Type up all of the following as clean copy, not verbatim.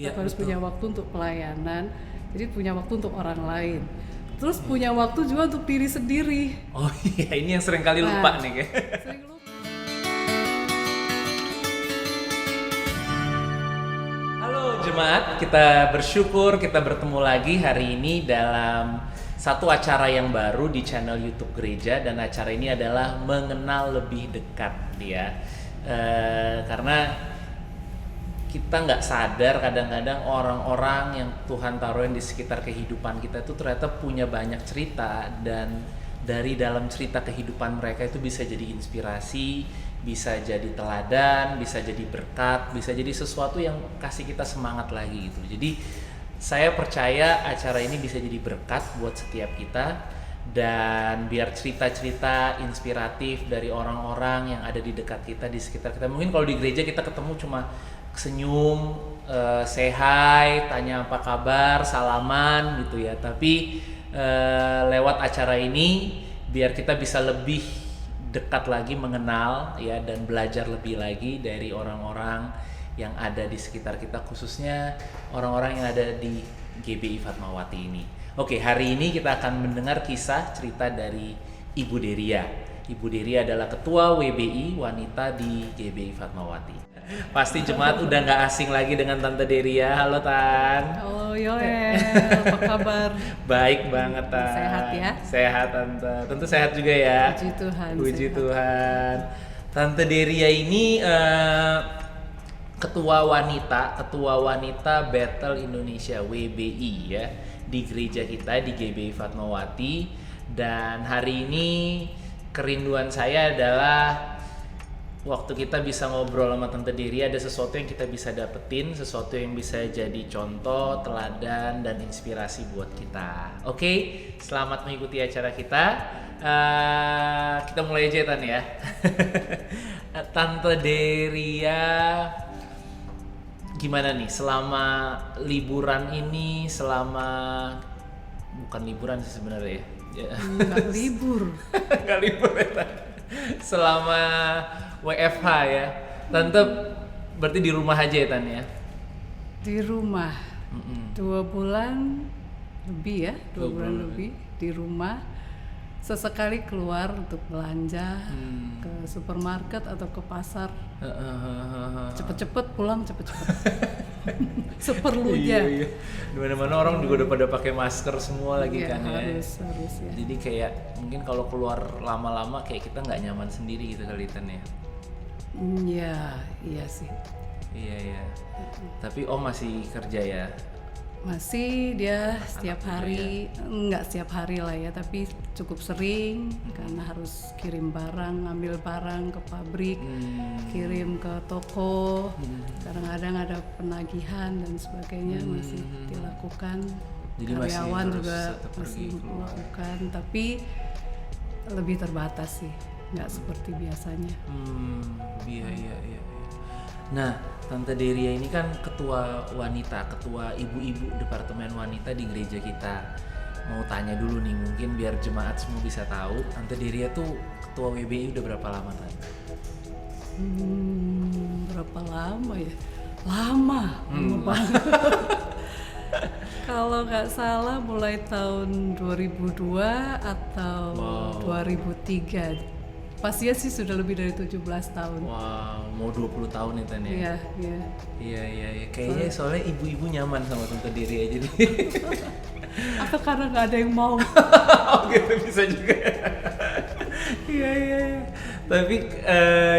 Ya, harus betul. punya waktu untuk pelayanan, jadi punya waktu untuk orang lain. Terus punya waktu juga untuk diri sendiri. Oh iya, ini yang sering kali lupa nih kayak. Sering lupa. Halo jemaat, kita bersyukur kita bertemu lagi hari ini dalam satu acara yang baru di channel YouTube Gereja, dan acara ini adalah mengenal lebih dekat ya. Karena kita nggak sadar kadang-kadang orang-orang yang Tuhan taruhin di sekitar kehidupan kita itu ternyata punya banyak cerita, dan dari dalam cerita kehidupan mereka itu bisa jadi inspirasi, bisa jadi teladan, bisa jadi berkat, bisa jadi sesuatu yang kasih kita semangat lagi gitu. Jadi saya percaya acara ini bisa jadi berkat buat setiap kita, dan biar cerita-cerita inspiratif dari orang-orang yang ada di dekat kita, di sekitar kita. Mungkin kalau di gereja kita ketemu cuma senyum, say hi, tanya apa kabar, salaman gitu ya. Tapi lewat acara ini biar kita bisa lebih dekat lagi mengenal ya, dan belajar lebih lagi dari orang-orang yang ada di sekitar kita, khususnya orang-orang yang ada di GBI Fatmawati ini. Oke, hari ini kita akan mendengar kisah cerita dari Ibu Deria. Ibu Deria adalah ketua WBI wanita di GBI Fatmawati. Pasti jemaat udah nggak asing lagi dengan Tante Deria. Halo Tan. Halo Yoel, apa kabar? Baik banget Tan. Sehat ya? Sehat Tante. Tentu sehat juga ya. Puji Tuhan. Puji sehat. Tuhan. Tante Deria ini ketua wanita Battle Indonesia WBI ya, di gereja kita di GBI Fatmawati. Dan hari ini kerinduan saya adalah waktu kita bisa ngobrol sama Tante Deria, ada sesuatu yang kita bisa dapetin, sesuatu yang bisa jadi contoh, teladan, dan inspirasi buat kita. Oke, selamat mengikuti acara kita. Kita mulai aja Tan ya. Tante Deria, gimana nih selama liburan ini, bukan liburan sih sebenarnya ya. Nggak libur. Nggak libur ya Tan. Selama WFH ya, Tante berarti di rumah aja ya Tan ya? Di rumah. 2 bulan lebih ya, 2 bulan lebih di rumah. Sesekali keluar untuk belanja ke supermarket atau ke pasar. Cepet-cepet pulang, cepet-cepet. Seperlunya. Iya. Dimana-mana orang juga udah pada pakai masker semua lagi Iya, kan ya. harus ya. Jadi kayak mungkin kalau keluar lama-lama kayak kita nggak nyaman sendiri gitu kali Tan ya. Iya sih. Iya. Tapi Om masih kerja ya? Masih dia setiap hari, enggak setiap hari lah ya, tapi cukup sering karena harus kirim barang, ngambil barang ke pabrik, kirim ke toko, kadang-kadang ada penagihan dan sebagainya masih dilakukan. Jadi Karyawan masih juga tetap masih pergi keluar. melakukan, tapi lebih terbatas sih, nggak seperti biasanya. Iya. Nah, Tante Deria ini kan ketua wanita, ketua ibu-ibu departemen wanita di gereja kita. Mau tanya dulu nih, mungkin biar jemaat semua bisa tahu, Tante Deria tuh ketua WBI udah berapa lama Tante? Berapa lama ya? Lama banget. Kalau nggak salah mulai tahun 2002 atau 2003. Pastinya sih sudah lebih dari 17 tahun. Wow, mau 20 tahun ya Tan ya? Iya. Kayaknya soalnya ibu-ibu nyaman sama Tante Deria jadi. Atau karena nggak ada yang mau. Oh gitu, bisa juga. Iya. Tapi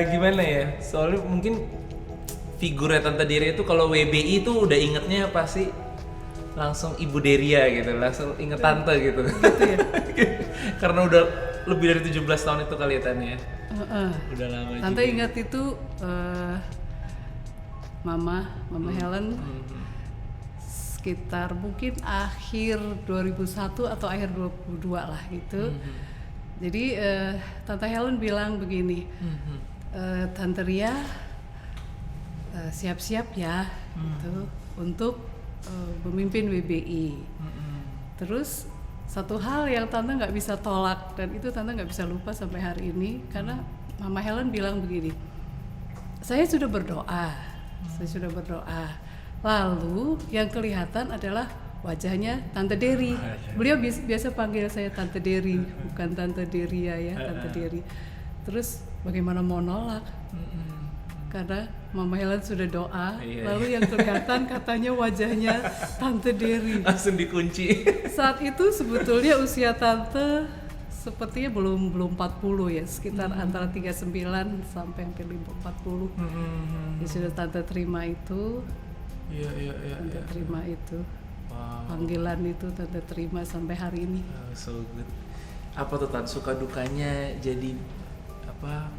gimana ya? Soalnya mungkin figurnya Tante Deria itu kalau WBI itu udah ingetnya pasti langsung Ibu Deria gitu, langsung inget Tante gitu. Gitu ya? Karena udah lebih dari 17 tahun itu kali ya Tan ya? Udah lama juga. Tante ingat itu Mama Helen sekitar mungkin akhir 2001 atau akhir 2022 lah itu. Jadi Tante Helen bilang begini, Tante Ria siap-siap ya gitu, untuk memimpin WBI. Terus satu hal yang Tante nggak bisa tolak, dan itu Tante nggak bisa lupa sampai hari ini, karena Mama Helen bilang begini, saya sudah berdoa, Lalu yang kelihatan adalah wajahnya Tante Dery. Beliau biasa panggil saya Tante Dery, bukan Tante Deria ya, Tante Dery. Terus bagaimana mau nolak? Karena Mama Helen sudah doa, lalu yang kelihatan katanya wajahnya Tante Dery. Langsung dikunci. Saat itu sebetulnya usia Tante sepertinya belum 40 ya, sekitar antara 39 sampai hampir 40. Ya sudah Tante terima itu. Tante terima itu. Wow. Panggilan itu Tante terima sampai hari ini. Oh, so good. Apa tuh Tan suka dukanya jadi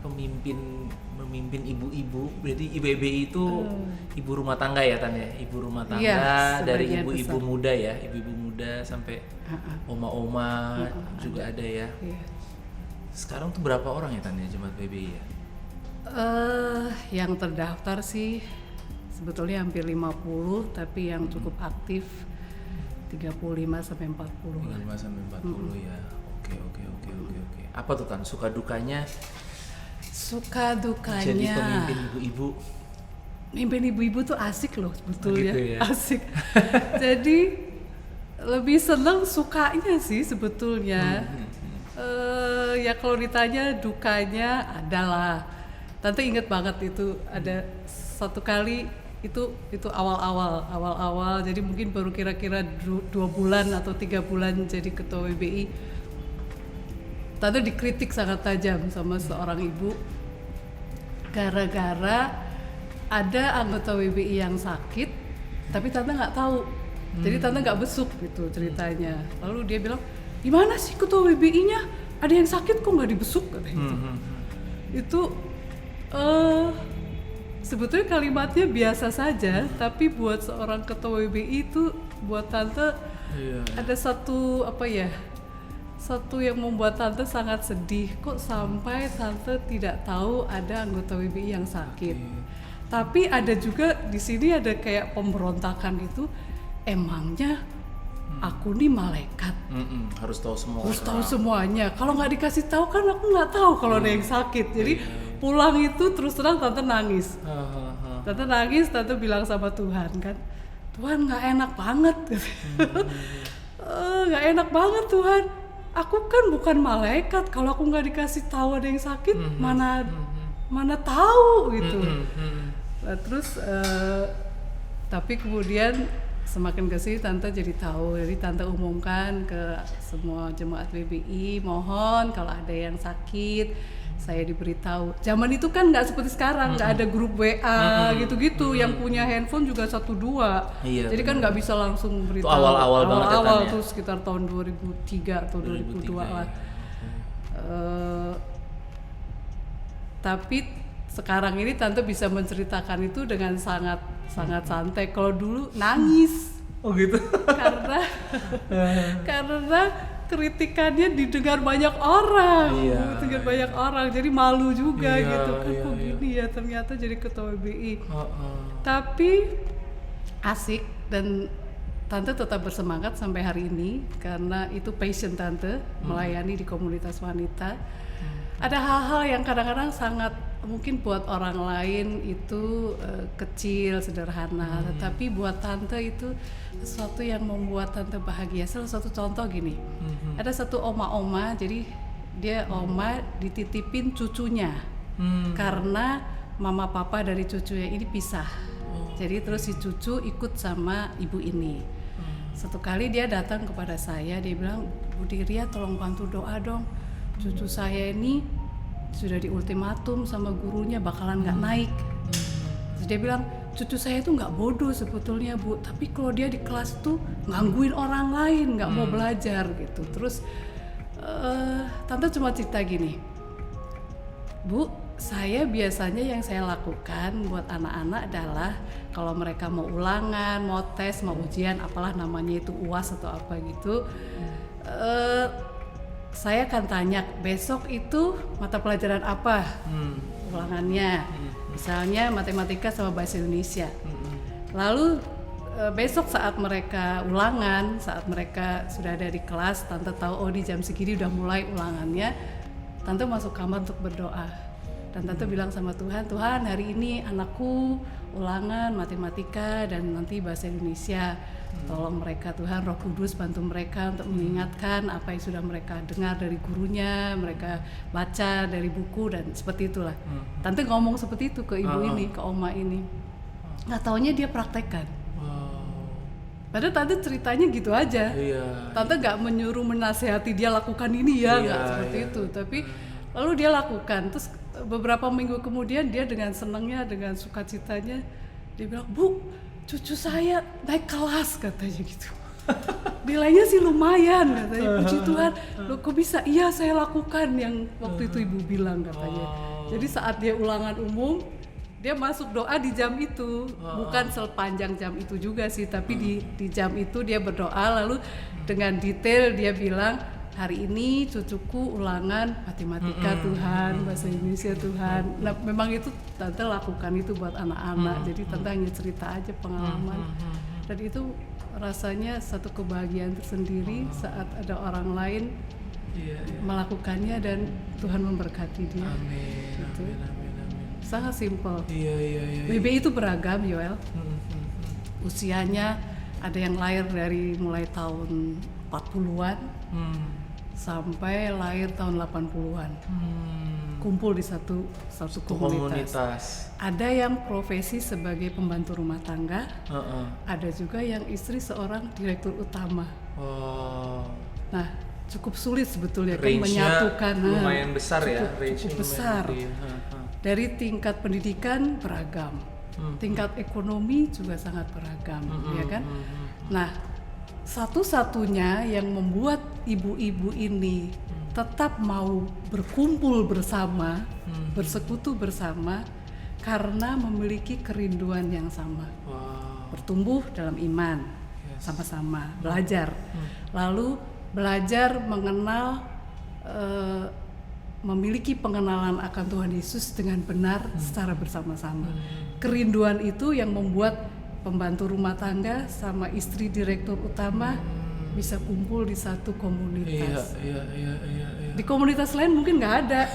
memimpin ibu-ibu? Berarti IBBI itu ibu rumah tangga ya Tan ya? Ibu rumah tangga Iya, dari sebagian ibu-ibu besar. muda ya, ibu-ibu muda sampai oma-oma juga ada ya. Iya. Sekarang tuh berapa orang ya Tan ya jemaat BBI ya? Yang terdaftar sih sebetulnya hampir 50, tapi yang cukup aktif 35 sampai 40. 35 sampai 40 ya. Oke. Apa tuh Tan suka dukanya Suka dukanya jadi pemimpin ibu-ibu? Mimpin ibu-ibu tuh asik loh sebetulnya. Gitu ya? Asik. Jadi lebih seneng sukanya sih sebetulnya. Ya kalau ditanya dukanya adalah, Tante inget banget itu ada satu kali itu awal-awal, jadi mungkin baru kira-kira 2 bulan atau 3 bulan jadi ketua WBI. Tante dikritik sangat tajam sama seorang ibu gara-gara ada anggota WBI yang sakit, tapi Tante nggak tahu. Jadi Tante nggak besuk gitu ceritanya. Lalu dia bilang, gimana sih ketua WBI-nya? Ada yang sakit kok nggak dibesuk? Kata gitu. Itu sebetulnya kalimatnya biasa saja, tapi buat seorang ketua WBI itu buat Tante ada satu satu yang membuat Tante sangat sedih. Kok sampai Tante tidak tahu ada anggota WBI yang sakit. Tapi ada juga di sini ada kayak pemberontakan itu, emangnya aku nih malaikat. Harus tahu semua. Harus tahu semuanya. Kalau nggak dikasih tahu kan aku nggak tahu kalau ada yang sakit. Jadi pulang itu terus terang Tante nangis. Tante bilang sama Tuhan kan, Tuhan nggak enak banget. Nggak enak banget Tuhan. Aku kan bukan malaikat. Kalau aku nggak dikasih tahu ada yang sakit, mana tahu gitu. Nah, terus tapi kemudian semakin kesini Tante jadi tahu. Jadi Tante umumkan ke semua jemaat WBI, mohon kalau ada yang sakit saya diberitahu. Zaman itu kan nggak seperti sekarang, nggak ada grup WA gitu-gitu. Yang punya handphone juga 1-2. Iya, jadi kan nggak bisa langsung memberitahu. Itu awal-awal banget ya, Tan, ya? Tuh sekitar tahun 2003 atau 2002 lah. Tapi sekarang ini Tante bisa menceritakan itu dengan sangat santai. Kalau dulu nangis. Oh gitu. Karena kritikannya didengar banyak orang, banyak orang, jadi malu juga gitu kan, kok gini ya ternyata jadi ketua WBI. Tapi asik dan Tante tetap bersemangat sampai hari ini karena itu passion Tante melayani di komunitas wanita. Ada hal-hal yang kadang-kadang sangat mungkin buat orang lain itu kecil, sederhana, tetapi buat Tante itu sesuatu yang membuat Tante bahagia. Salah satu contoh gini, ada satu oma-oma, jadi dia oma dititipin cucunya karena mama papa dari cucunya ini pisah. Jadi terus si cucu ikut sama ibu ini. Satu kali dia datang kepada saya, dia bilang, Bu Diria tolong bantu doa dong. Cucu saya ini sudah diultimatum sama gurunya bakalan nggak naik. Terus dia bilang, cucu saya itu nggak bodoh sebetulnya Bu, tapi kalau dia di kelas tuh gangguin orang lain, nggak mau belajar gitu. Terus Tante cuma cerita gini, Bu, saya biasanya yang saya lakukan buat anak-anak adalah kalau mereka mau ulangan, mau tes, mau ujian, apalah namanya itu UAS atau apa gitu, saya akan tanya besok itu mata pelajaran apa ulangannya, misalnya matematika sama bahasa Indonesia. Lalu besok saat mereka ulangan, saat mereka sudah ada di kelas, Tante tahu oh di jam segini udah mulai ulangannya, Tante masuk kamar untuk berdoa. Dan tante bilang sama Tuhan, Tuhan hari ini anakku ulangan matematika dan nanti bahasa Indonesia. Tolong mereka Tuhan, Roh Kudus bantu mereka untuk mengingatkan apa yang sudah mereka dengar dari gurunya, mereka baca dari buku dan seperti itulah. Tante ngomong seperti itu ke ibu ini, ke oma ini. Nggak taunya dia praktekkan. Padahal tante ceritanya gitu aja. Tante nggak menyuruh menasehati dia lakukan ini ya, nggak seperti itu. Tapi lalu dia lakukan. Terus beberapa minggu kemudian dia dengan senangnya, dengan sukacitanya, dia bilang, Bu, cucu saya naik kelas katanya gitu. Nilainya sih lumayan katanya. Puji Tuhan, loh kok bisa? Iya saya lakukan yang waktu itu ibu bilang katanya. Jadi saat dia ulangan umum, dia masuk doa di jam itu, bukan sepanjang jam itu juga sih, tapi di jam itu dia berdoa, lalu dengan detail dia bilang, hari ini cucuku ulangan matematika Tuhan, bahasa Indonesia Tuhan. Nah memang itu tante lakukan itu buat anak-anak, jadi tante hanya cerita aja pengalaman. Dan itu rasanya satu kebahagiaan tersendiri saat ada orang lain melakukannya dan Tuhan memberkati dia. Amin, gitu. amin. Sangat simpel. Iya. BBI itu beragam, Yoel. Usianya ada yang lahir dari mulai tahun 40-an sampai lahir tahun 80-an. Kumpul di satu komunitas. Ada yang profesi sebagai pembantu rumah tangga. Ada juga yang istri seorang direktur utama. Nah, cukup sulit sebetulnya kan menyatukan. Lumayan besar cukup besar. Dari tingkat pendidikan beragam, tingkat ekonomi juga sangat beragam, ya kan? Nah, satu-satunya yang membuat ibu-ibu ini tetap mau berkumpul bersama, bersekutu bersama, karena memiliki kerinduan yang sama, bertumbuh dalam iman, sama-sama belajar, lalu belajar mengenal. Memiliki pengenalan akan Tuhan Yesus dengan benar secara bersama-sama. Kerinduan itu yang membuat pembantu rumah tangga sama istri direktur utama bisa kumpul di satu komunitas. Iya. Di komunitas lain mungkin nggak ada.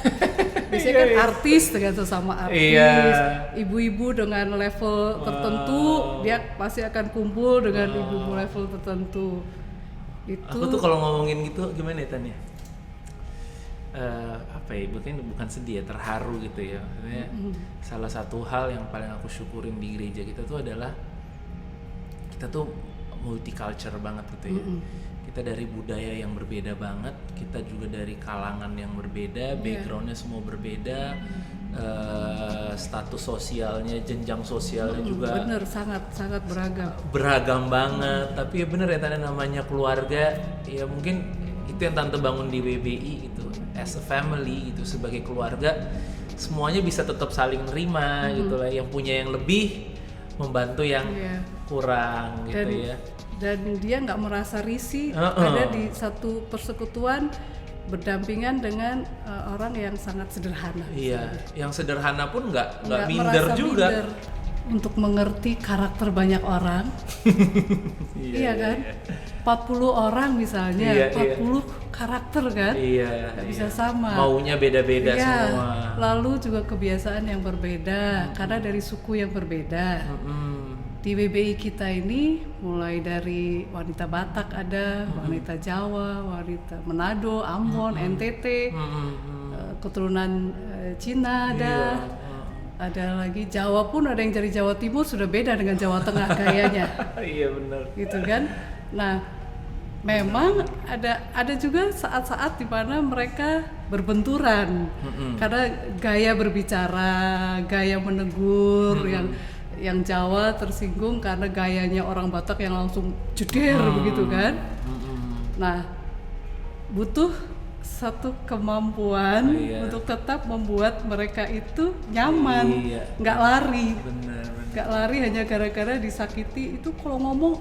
Biasanya kan artis dengan sesama artis, ibu-ibu dengan level tertentu, dia pasti akan kumpul dengan ibu-ibu level tertentu. Itu. Aku tuh kalau ngomongin gitu gimana ya Tania? Bukan sedih ya, terharu gitu ya. Maksudnya salah satu hal yang paling aku syukurin di gereja kita tuh adalah kita tuh multicultural banget gitu ya. Kita dari budaya yang berbeda banget, kita juga dari kalangan yang berbeda, backgroundnya semua berbeda, status sosialnya, jenjang sosialnya juga bener, sangat beragam banget. Tapi ya bener ya tadi namanya keluarga, ya mungkin itu yang tante bangun di WBI gitu, as a family gitu, sebagai keluarga semuanya bisa tetap saling nerima gitu lah, yang punya yang lebih membantu yang kurang gitu dan dia nggak merasa risih ada di satu persekutuan berdampingan dengan orang yang sangat sederhana. Iya, yang sederhana pun nggak minder juga. Minder. Untuk mengerti karakter banyak orang. Iya kan? 40 orang misalnya, 40 karakter kan? Nggak bisa sama. Maunya beda-beda semua. Lalu juga kebiasaan yang berbeda, karena dari suku yang berbeda. Di WBI kita ini mulai dari wanita Batak ada, wanita Jawa, wanita Manado, Ambon, NTT, keturunan Cina ada. Ada lagi Jawa pun, ada yang dari Jawa Timur sudah beda dengan Jawa Tengah gayanya. Iya benar. Gitu kan. Nah, memang ada juga saat-saat di mana mereka berbenturan. Karena gaya berbicara, gaya menegur yang Jawa tersinggung karena gayanya orang Batak yang langsung jeder begitu kan. Nah, butuh satu kemampuan untuk tetap membuat mereka itu nyaman, nggak lari, nggak lari hanya gara-gara disakiti. Itu kalau ngomong,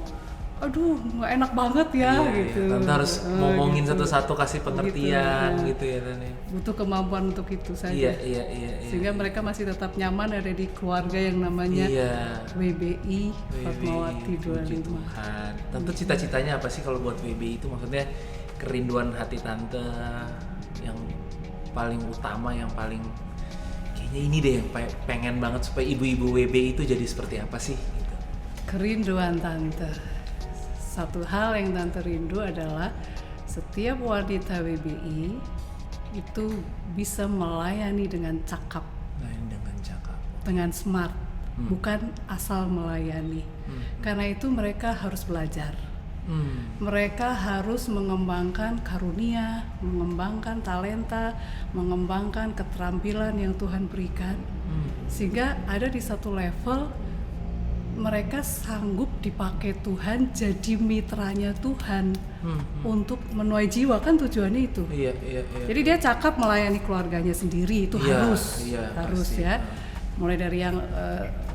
aduh nggak enak banget ya gitu. Tante harus ngomongin gitu. satu-satu, kasih pengertian gitu ya Tante. Butuh kemampuan untuk itu saja. Iya. Sehingga mereka masih tetap nyaman ada di keluarga yang namanya WBI Fatmawati 25. Tuhan. Tante cita-citanya apa sih kalau buat WBI itu? Maksudnya kerinduan hati tante yang paling utama, yang paling kayak kayaknya ini deh yang pengen banget supaya ibu-ibu WB itu jadi seperti apa sih gitu. Kerinduan tante. Satu hal yang tante rindu adalah setiap wanita WBI itu bisa melayani dengan cakap, Lain dengan cakap. dengan smart, bukan asal melayani. Karena itu mereka harus belajar. Mereka harus mengembangkan karunia, mengembangkan talenta, mengembangkan keterampilan yang Tuhan berikan, sehingga ada di satu level mereka sanggup dipakai Tuhan jadi mitranya Tuhan untuk menuai jiwa, kan tujuannya itu. Iya. Jadi dia cakap melayani keluarganya sendiri, itu harus pasti. ya. Mulai dari yang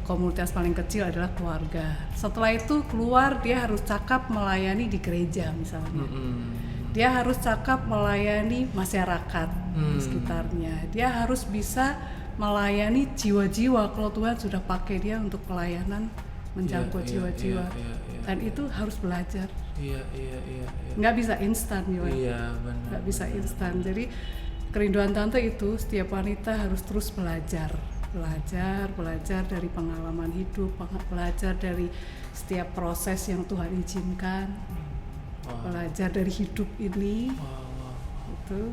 komunitas paling kecil adalah keluarga. Setelah itu keluar, dia harus cakap melayani di gereja misalnya. Dia harus cakap melayani masyarakat di sekitarnya. Dia harus bisa melayani jiwa-jiwa kalau Tuhan sudah pakai dia untuk pelayanan menjangkau jiwa-jiwa. Dan itu harus belajar. Iya. Nggak bisa instan, Yoel. Iya, benar. Nggak bisa instan. Jadi kerinduan tante itu setiap wanita harus terus belajar dari pengalaman hidup, belajar dari setiap proses yang Tuhan izinkan, belajar dari hidup ini. Itu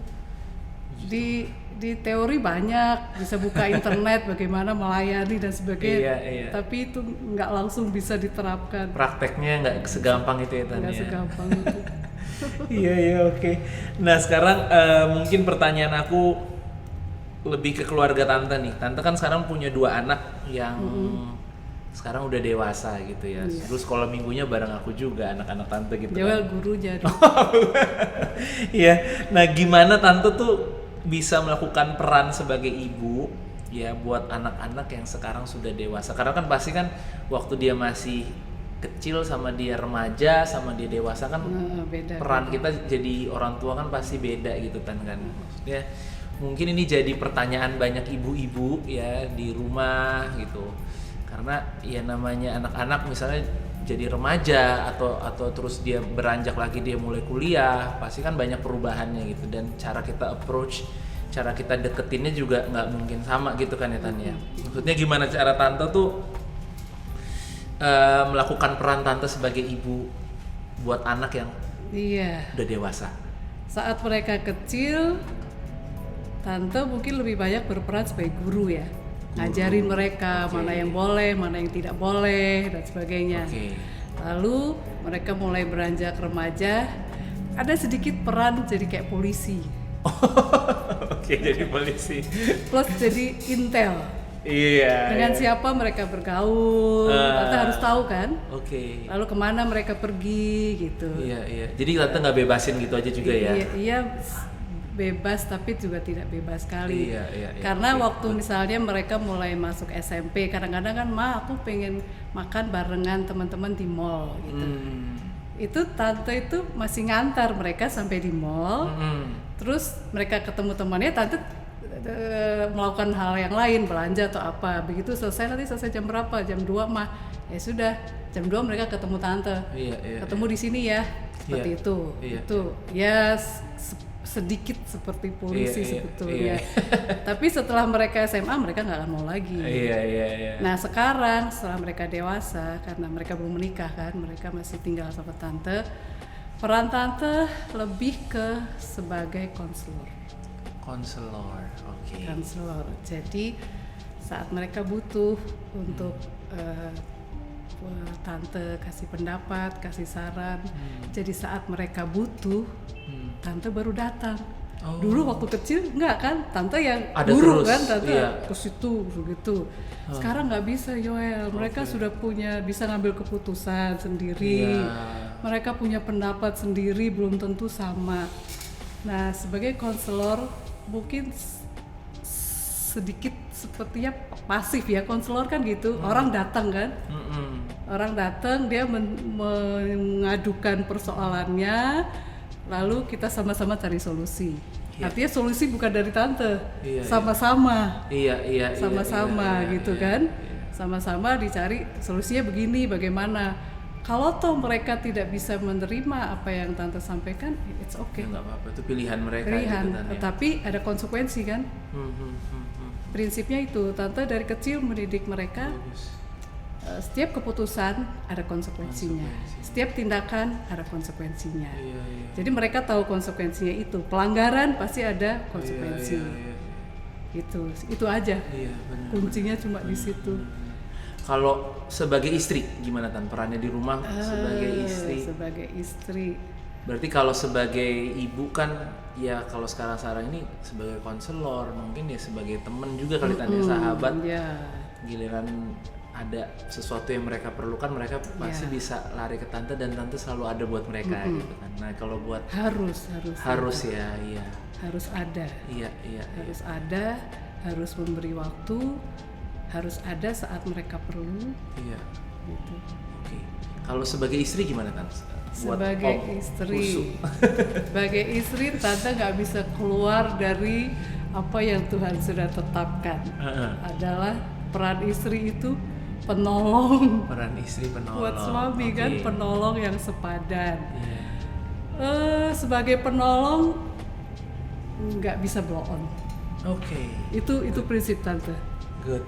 di teori banyak, bisa buka internet bagaimana melayani dan sebagainya. Iya. Tapi itu nggak langsung bisa diterapkan. Prakteknya nggak segampang itu ya Tania. Nggak segampang itu. Iya, oke. Nah sekarang mungkin pertanyaan aku lebih ke keluarga tante nih. Tante kan sekarang punya 2 anak yang sekarang udah dewasa gitu ya. Iya. Terus sekolah minggunya bareng aku juga, anak-anak tante gitu. Joel kan. guru jadi. Iya. Nah gimana tante tuh bisa melakukan peran sebagai ibu ya buat anak-anak yang sekarang sudah dewasa? Karena kan pasti kan waktu dia masih kecil sama dia remaja sama dia dewasa kan Beda. peran kita jadi orang tua kan pasti beda gitu kan. Maksudnya mungkin ini jadi pertanyaan banyak ibu-ibu ya di rumah gitu, karena ya namanya anak-anak misalnya jadi remaja atau terus dia beranjak lagi, dia mulai kuliah, pasti kan banyak perubahannya gitu, dan cara kita approach, cara kita deketinnya juga nggak mungkin sama gitu kan ya Tania. Maksudnya gimana cara tante tuh melakukan peran tante sebagai ibu buat anak yang udah dewasa? Saat mereka kecil, tante mungkin lebih banyak berperan sebagai guru ya, ngajarin mereka mana yang boleh, mana yang tidak boleh dan sebagainya. Lalu mereka mulai beranjak remaja, ada sedikit peran jadi kayak polisi. Jadi polisi. Plus jadi intel. Iya. Dengan siapa mereka bergaul, tante harus tahu kan. Lalu kemana mereka pergi gitu. Iya. Jadi tante nggak bebasin gitu aja juga ya? Iya. Bebas tapi juga tidak bebas sekali. Iya. Karena waktu misalnya mereka mulai masuk SMP, kadang-kadang kan aku pengen makan barengan teman-teman di mall gitu. Itu tante itu masih ngantar mereka sampai di mall. Terus mereka ketemu temannya, tante melakukan hal yang lain, belanja atau apa. Begitu selesai, nanti selesai jam berapa? Jam 2 mah. Ya sudah, jam 2 mereka ketemu tante. Ketemu di sini ya. Seperti itu. Itu ya sedikit seperti polisi sebetulnya. Tapi setelah mereka SMA mereka nggak akan mau lagi. Nah sekarang setelah mereka dewasa, karena mereka belum menikah kan, mereka masih tinggal sama tante. Peran tante lebih ke sebagai konselor. Konselor. Jadi saat mereka butuh untuk tante kasih pendapat, kasih saran. Jadi saat mereka butuh, tante baru datang. Dulu waktu kecil enggak kan, tante yang ada guru terus, kan, tante iya. ke situ begitu. Sekarang nggak bisa, Yoel. Mereka sudah bisa ngambil keputusan sendiri. Mereka punya pendapat sendiri, belum tentu sama. Nah, sebagai konselor mungkin sedikit sepertinya pasif ya, konselor kan gitu. Orang datang kan, orang datang, dia mengadukan persoalannya, lalu kita sama-sama cari solusi. Artinya solusi bukan dari tante, sama-sama. Sama-sama gitu kan. Sama-sama dicari solusinya begini, bagaimana. Kalau toh mereka tidak bisa menerima apa yang tante sampaikan, it's okay. Nggak apa-apa, itu pilihan mereka. Pilihan, gitu, tetapi ada konsekuensi kan. prinsipnya itu, tante dari kecil mendidik mereka. Bagus. Setiap keputusan ada konsekuensinya, setiap tindakan ada konsekuensinya. Iya, iya. Jadi mereka tahu konsekuensinya itu, pelanggaran pasti ada konsekuensi. Iya. Itu aja. Iya, benar. Kuncinya cuma di situ. Kalau sebagai istri gimana Tan perannya di rumah sebagai istri? Sebagai istri. Berarti kalau sebagai ibu kan ya kalau sekarang ini sebagai konselor mungkin ya sebagai temen juga kali Tan ya, sahabat. Ya. Giliran ada sesuatu yang mereka perlukan mereka pasti bisa lari ke tante dan tante selalu ada buat mereka gitu kan. Nah kalau buat harus ya iya harus ada harus ada, harus memberi waktu, harus ada saat mereka perlu gitu. Oke. Kalau sebagai istri gimana tante? Sebagai istri sebagai istri tante nggak bisa keluar dari apa yang Tuhan sudah tetapkan. Adalah peran istri itu penolong. Peran istri penolong buat suami kan, penolong yang sepadan. Sebagai penolong nggak bisa blow on. Itu prinsip tante. Good.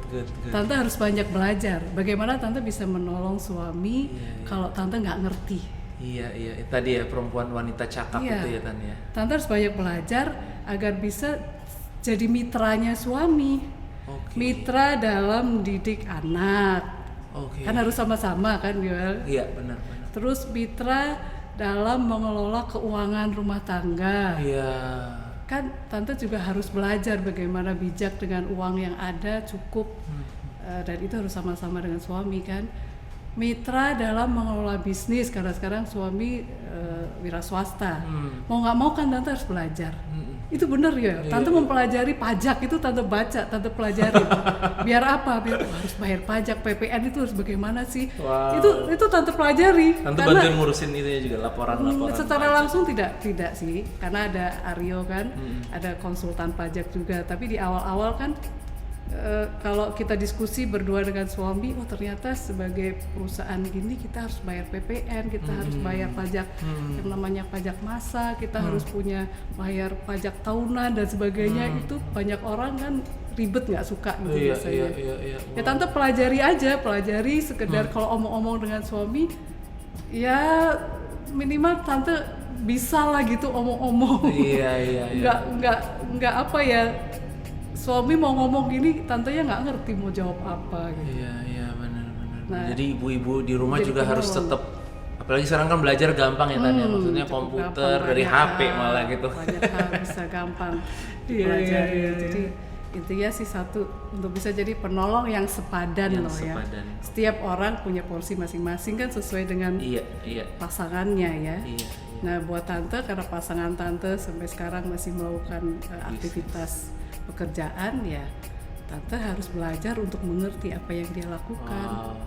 Tante harus banyak belajar bagaimana tante bisa menolong suami kalau tante nggak ngerti. Iya tadi ya perempuan wanita cakap itu ya Tan ya. Tante harus banyak belajar agar bisa jadi mitranya suami. Mitra dalam didik anak, kan harus sama-sama kan, Yoel? Iya benar. Terus mitra dalam mengelola keuangan rumah tangga. Iya. Kan tante juga harus belajar bagaimana bijak dengan uang yang ada cukup, dan itu harus sama-sama dengan suami kan. Mitra dalam mengelola bisnis karena sekarang suami wira swasta. Mau nggak mau kan tante harus belajar. Itu bener ya, tante mempelajari pajak itu tante baca, tante pelajari. Biar apa? Biar harus bayar pajak, PPN itu harus bagaimana sih? Wow. Itu tante pelajari. Tante bantuin ngurusin itu juga laporan. Secara pajak. langsung tidak sih, karena ada Aryo kan, ada konsultan pajak juga. Tapi di awal-awal kan kalau kita diskusi berdua dengan suami, ternyata sebagai perusahaan gini kita harus bayar PPN, kita harus bayar pajak yang namanya pajak massa, kita harus punya bayar pajak tahunan dan sebagainya. Itu banyak orang kan ribet, nggak suka gitu biasanya. Iya. Ya tante pelajari sekedar kalau omong-omong dengan suami, ya minimal tante bisa lah gitu omong-omong. Iya. Nggak apa ya. Suami mau ngomong gini, tantenya nggak ngerti mau jawab apa gitu. Iya benar. Nah, jadi ibu-ibu di rumah juga harus tetap, apalagi sekarang kan belajar gampang ya Tan ya, maksudnya komputer gampang, dari HP malah gitu. Banyak hal bisa gampang dipelajari. Jadi intinya sih satu, untuk bisa jadi penolong yang sepadan ya. Setiap orang punya porsi masing-masing kan sesuai dengan pasangannya ya. Iya. Nah buat tante, karena pasangan tante sampai sekarang masih melakukan aktivitas pekerjaan, ya tante harus belajar untuk mengerti apa yang dia lakukan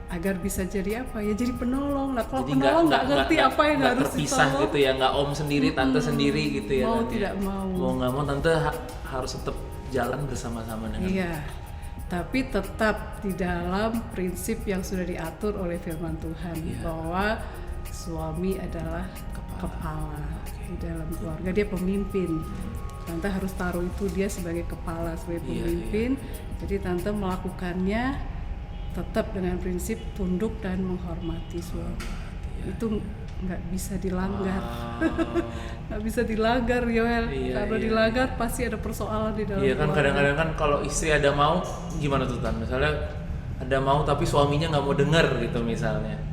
agar bisa jadi apa ya, jadi penolong lah. Kalau penolong nggak ngerti apa yang harus terpisah ditolong gitu ya, nggak om sendiri tante sendiri gitu ya. Mau tidak mau nggak mau tante harus tetap jalan bersama-sama dengan tapi tetap di dalam prinsip yang sudah diatur oleh firman Tuhan, bahwa suami adalah kepala di dalam keluarga, dia pemimpin. Tante harus taruh itu dia sebagai kepala, sebagai pemimpin. Jadi tante melakukannya tetap dengan prinsip tunduk dan menghormati suami. Itu nggak bisa dilanggar. Nggak bisa dilanggar, Yoel. Kalau dilanggar pasti ada persoalan di dalam kan kadang-kadang kan kalau istri ada mau gimana tuh Tan? Misalnya ada mau tapi suaminya nggak mau denger gitu misalnya.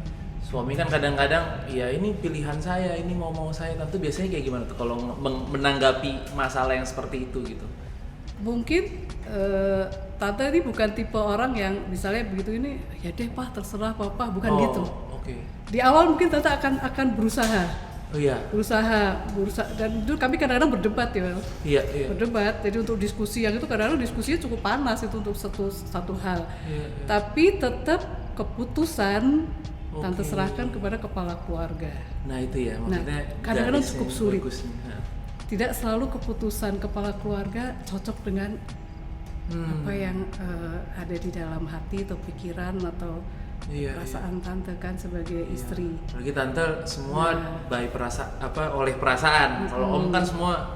Suami kan kadang-kadang ya ini pilihan saya, ini mau saya. Tante biasanya kayak gimana tuh kalau menanggapi masalah yang seperti itu gitu? Mungkin tante ini bukan tipe orang yang misalnya begitu ini, ya deh Pak terserah Papa, bukan gitu. Di awal mungkin tante akan berusaha. Berusaha dan itu kami kadang-kadang berdebat ya. Berdebat. Jadi untuk diskusi yang itu kadang-kadang diskusinya cukup panas itu untuk satu hal. Tapi tetap keputusan tante serahkan kepada kepala keluarga. Nah itu ya, maksudnya kadang-kadang cukup sulit. Tidak selalu keputusan kepala keluarga cocok dengan apa yang ada di dalam hati atau pikiran atau perasaan tante kan sebagai istri. Apalagi tante semua oleh perasaan. Kalau om kan semua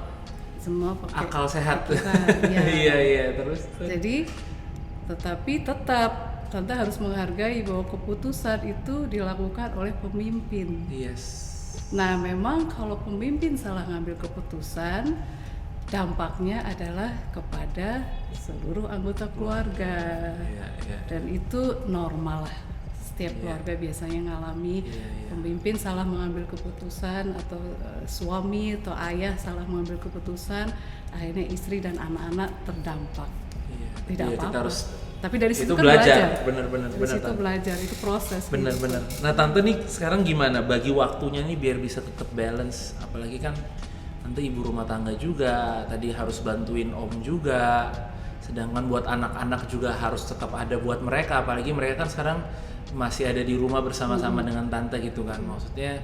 semua pakai akal sehat. ya. Iya terus. Jadi tetapi tetap Tante harus menghargai bahwa keputusan itu dilakukan oleh pemimpin. Yes. Nah, memang kalau pemimpin salah ngambil keputusan, dampaknya adalah kepada seluruh anggota keluarga. Iya. Dan itu normal lah. Setiap keluarga biasanya ngalami pemimpin salah mengambil keputusan, atau suami atau ayah salah mengambil keputusan, akhirnya istri dan anak-anak terdampak. Tidak apa-apa. Tapi dari situ kan belajar. Bener. Dari situ belajar, itu proses. Bener. Nah Tante nih sekarang gimana bagi waktunya nih biar bisa tetap balance, apalagi kan Tante ibu rumah tangga juga, tadi harus bantuin om juga, sedangkan buat anak-anak juga harus tetap ada buat mereka, apalagi mereka kan sekarang masih ada di rumah bersama-sama dengan Tante gitu kan. Maksudnya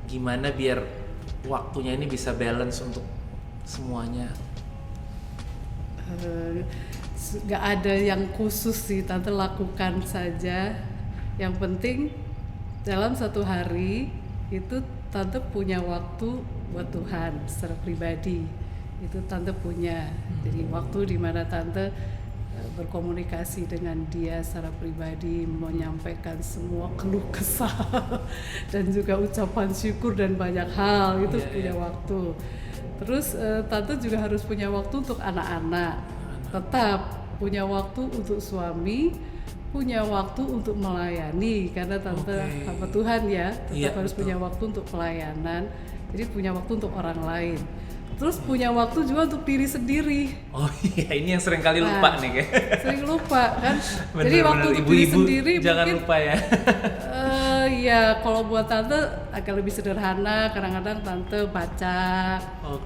gimana biar waktunya ini bisa balance untuk semuanya? Gak ada yang khusus sih, Tante lakukan saja. Yang penting dalam satu hari itu Tante punya waktu buat Tuhan secara pribadi. Itu Tante punya. Jadi waktu di mana Tante berkomunikasi dengan dia secara pribadi, menyampaikan semua keluh kesah dan juga ucapan syukur dan banyak hal, itu punya waktu. Terus Tante juga harus punya waktu untuk anak-anak. Tetap punya waktu untuk suami, punya waktu untuk melayani, karena Tante hamba Tuhan ya, tetap harus punya waktu untuk pelayanan. Jadi punya waktu untuk orang lain. Terus punya waktu juga untuk diri sendiri. Oh iya, ini yang sering kali lupa nih kayak. Sering lupa kan. Bener, jadi waktu untuk diri sendiri jangan mungkin, lupa ya. Ya kalau buat Tante agak lebih sederhana. Kadang-kadang Tante baca,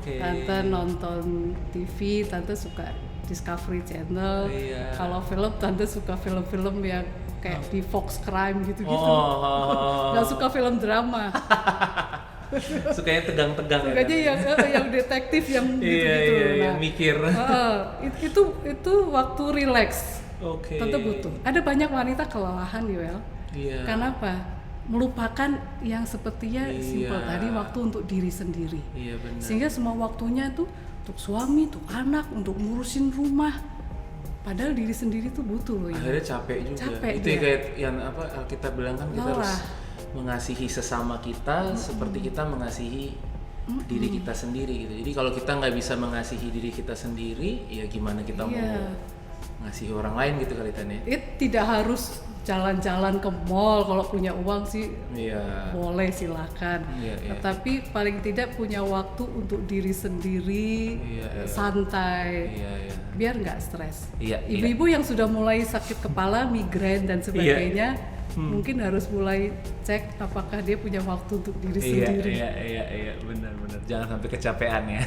Tante nonton TV, Tante suka Discovery Channel. Kalau film Tante suka film-film yang kayak di Fox Crime gitu-gitu. Nggak suka film drama. Sukanya tegang-tegang. Sukanya yang detektif yang gitu-gitu. Yang mikir. Itu waktu relax. Tante butuh. Ada banyak wanita kelelahan, Yoel. Kenapa? Melupakan yang sepertinya simpel tadi, waktu untuk diri sendiri. Benar. Sehingga semua waktunya tuh untuk suami, untuk anak, untuk ngurusin rumah. Padahal diri sendiri tuh butuh loh ya. Akhirnya capek juga. Capek itu kayak yang apa kita bilang kan, kita harus mengasihi sesama kita seperti kita mengasihi diri kita sendiri gitu. Jadi kalau kita nggak bisa mengasihi diri kita sendiri, ya gimana kita mau ngasihi orang lain gitu kali Tanya. Tidak harus jalan-jalan ke mall, kalau punya uang sih boleh silahkan. Tetapi paling tidak punya waktu untuk diri sendiri, santai, biar nggak stres. Ibu-ibu yang sudah mulai sakit kepala, migrain dan sebagainya, mungkin harus mulai cek apakah dia punya waktu untuk diri sendiri. Iya, benar-benar. Jangan sampai kecapean ya.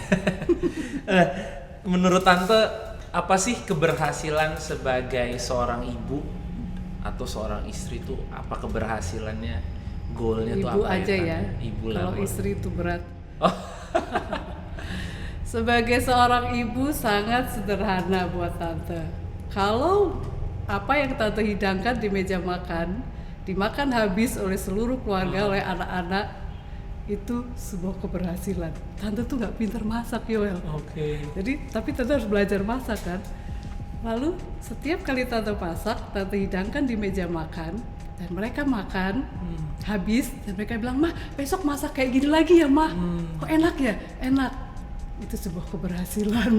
Menurut Tante, apa sih keberhasilan sebagai seorang ibu atau seorang istri tuh? Apa keberhasilannya, goalnya tuh apa? Ibu aja ya. Ibu lah. Kalau istri itu berat. Sebagai seorang ibu sangat sederhana buat Tante. Kalau apa yang Tante hidangkan di meja makan dimakan habis oleh seluruh keluarga, oleh anak-anak, itu sebuah keberhasilan. Tante tuh nggak pintar masak, Yoel. Jadi tapi Tante harus belajar masak kan. Lalu setiap kali Tante masak, Tante hidangkan di meja makan, dan mereka makan habis, dan mereka bilang, "Mah, besok masak kayak gini lagi ya, Mah. Kok enak ya?" Enak. Itu sebuah keberhasilan.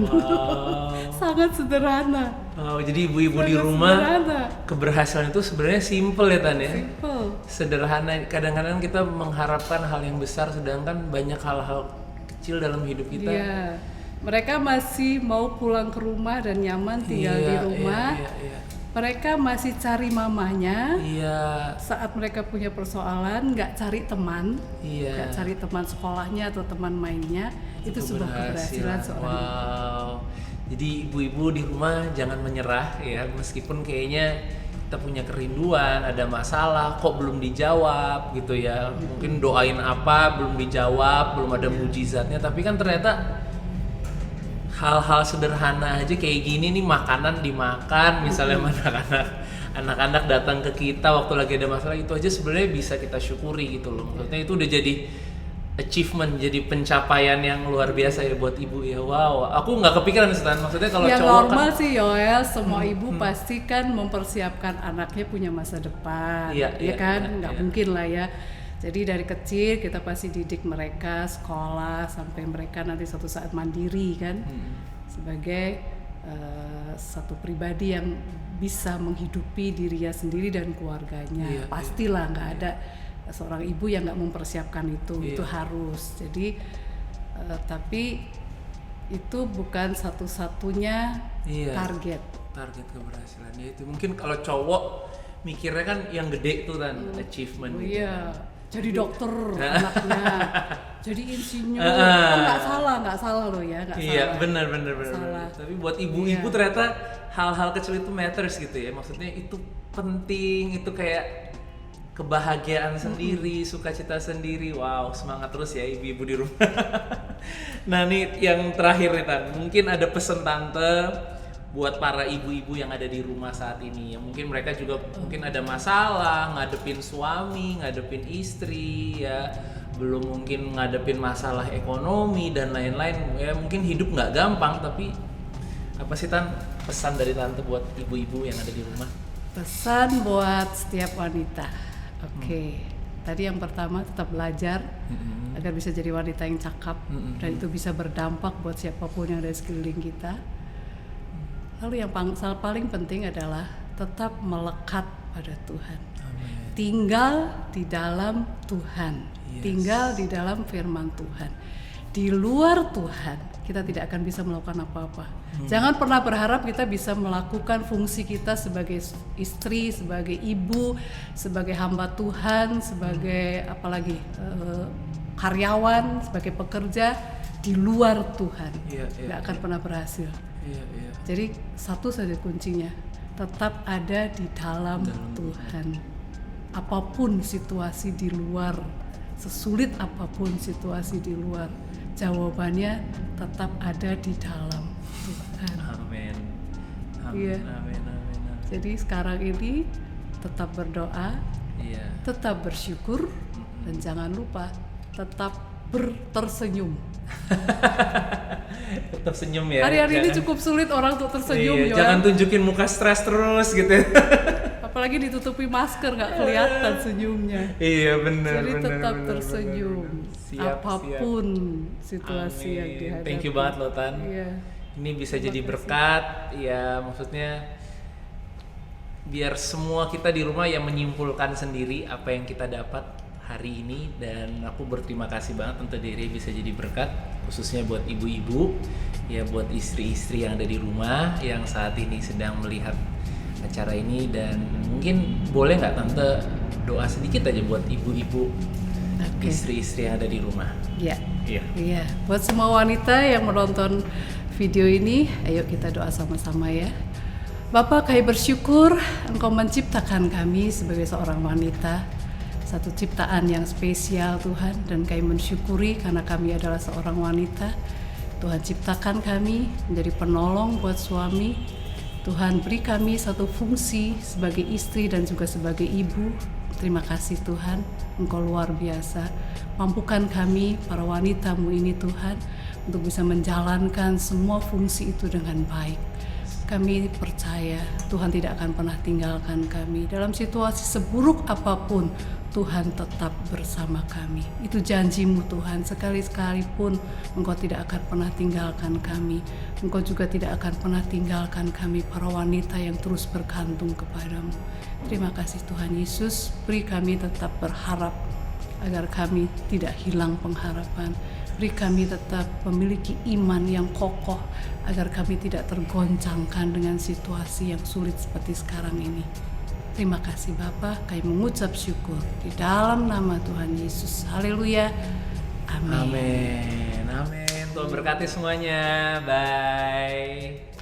Sangat sederhana. Jadi ibu-ibu di rumah sederhana. Keberhasilan itu sebenarnya simple ya Tan ya. Sederhana. Kadang-kadang kita mengharapkan hal yang besar, sedangkan banyak hal-hal kecil dalam hidup kita. Mereka masih mau pulang ke rumah dan nyaman tinggal di rumah. Mereka masih cari mamanya. Saat mereka punya persoalan, nggak cari teman, nggak cari teman sekolahnya atau teman mainnya. Itu sebuah keberhasilan seorang ibu. Jadi ibu-ibu di rumah jangan menyerah ya, meskipun kayaknya kita punya kerinduan, ada masalah kok belum dijawab gitu ya. Mungkin doain apa belum dijawab, belum ada mujizatnya, tapi kan ternyata hal-hal sederhana aja kayak gini nih, makanan dimakan misalnya anak-anak datang ke kita waktu lagi ada masalah, itu aja sebenarnya bisa kita syukuri gitu loh. Maksudnya itu udah jadi achievement, jadi pencapaian yang luar biasa ya buat ibu ya. Wow, aku nggak kepikiran sih Tan. Maksudnya kalau Yang cowok normal kan sih Yoel, semua ibu pasti kan mempersiapkan anaknya punya masa depan, Iya, ya iya, kan? iya, Nggak iya. mungkin lah ya. Jadi dari kecil kita pasti didik mereka sekolah sampai mereka nanti suatu saat mandiri kan, sebagai satu pribadi yang bisa menghidupi dirinya sendiri dan keluarganya. Iya, Pastilah nggak ada seorang ibu yang nggak mempersiapkan itu Iya. harus. Jadi tapi itu bukan satu-satunya Iya. target. target keberhasilan ya itu. Mungkin kalau cowok mikirnya kan yang gede tuh Tan, achievement Oh gitu. iya, jadi dokter anaknya, jadi insinyur, kan nggak salah loh ya, nggak Iya, salah. benar. Salah. Tapi buat ibu-ibu Iya. ternyata hal-hal kecil itu matters gitu ya. Maksudnya itu penting, itu kayak kebahagiaan sendiri, sukacita sendiri. Wow, semangat terus ya ibu-ibu di rumah. Nah, nih yang terakhir nih Tan. Mungkin ada pesan tante buat para ibu-ibu yang ada di rumah saat ini. Ya, mungkin mereka juga mungkin ada masalah ngadepin suami, ngadepin istri ya. Belum mungkin ngadepin masalah ekonomi dan lain-lain. Ya mungkin hidup nggak gampang, tapi apa sih Tan pesan dari tante buat ibu-ibu yang ada di rumah? Pesan buat setiap wanita. Oke. Tadi yang pertama tetap belajar agar bisa jadi wanita yang cakap dan itu bisa berdampak buat siapapun yang ada di sekeliling kita. Lalu yang paling penting adalah tetap melekat pada Tuhan. Amin. Tinggal di dalam Tuhan. Yes. Tinggal di dalam firman Tuhan. Di luar Tuhan kita tidak akan bisa melakukan apa-apa. Jangan pernah berharap kita bisa melakukan fungsi kita sebagai istri, sebagai ibu, sebagai hamba Tuhan, sebagai apalagi karyawan, sebagai pekerja di luar Tuhan. Nggak akan pernah berhasil. Iya. Jadi satu saja kuncinya, tetap ada di dalam Tuhan. Apapun situasi di luar, sesulit apapun situasi di luar, jawabannya tetap ada di dalam Tuhan. Amin. Iya. Amin. Jadi sekarang ini tetap berdoa, Iya. tetap bersyukur, dan jangan lupa tetap tersenyum. Tetap senyum ya. Hari-hari ini Jangan- cukup sulit orang untuk tersenyum, Iya, Yoel. jangan tunjukin muka stres terus gitu. Apalagi ditutupi masker, nggak kelihatan senyumnya. Iya benar. Jadi tetap tersenyum, Siap, apapun situasi yang Amin. dihadapi. Thank you banget loh Tan. Iya. Ini bisa Terima jadi kasih. berkat, ya maksudnya biar semua kita di rumah yang menyimpulkan sendiri apa yang kita dapat hari ini, dan aku berterima kasih banget Tante Dere bisa jadi berkat khususnya buat ibu-ibu ya, buat istri-istri yang ada di rumah yang saat ini sedang melihat acara ini. Dan mungkin boleh nggak Tante doa sedikit aja buat ibu-ibu Oke. istri-istri yang ada di rumah. Iya. Iya. Iya. Buat semua wanita yang menonton video ini, ayo kita doa sama-sama ya. Bapa, kami bersyukur Engkau menciptakan kami sebagai seorang wanita, satu ciptaan yang spesial Tuhan, dan kami mensyukuri karena kami adalah seorang wanita. Tuhan ciptakan kami menjadi penolong buat suami. Tuhan beri kami satu fungsi sebagai istri dan juga sebagai ibu. Terima kasih Tuhan, Engkau luar biasa. Mampukan kami para wanita-Mu ini Tuhan untuk bisa menjalankan semua fungsi itu dengan baik. Kami percaya Tuhan tidak akan pernah tinggalkan kami. Dalam situasi seburuk apapun, Tuhan tetap bersama kami. Itu janji-Mu Tuhan, sekali-sekali pun Engkau tidak akan pernah tinggalkan kami. Engkau juga tidak akan pernah tinggalkan kami para wanita yang terus bergantung kepadamu. Terima kasih Tuhan Yesus, beri kami tetap berharap agar kami tidak hilang pengharapan. Beri kami tetap memiliki iman yang kokoh agar kami tidak tergoncangkan dengan situasi yang sulit seperti sekarang ini. Terima kasih Bapa, kami mengucap syukur di dalam nama Tuhan Yesus. Haleluya. Amin. Amin. Tuhan berkati semuanya. Bye.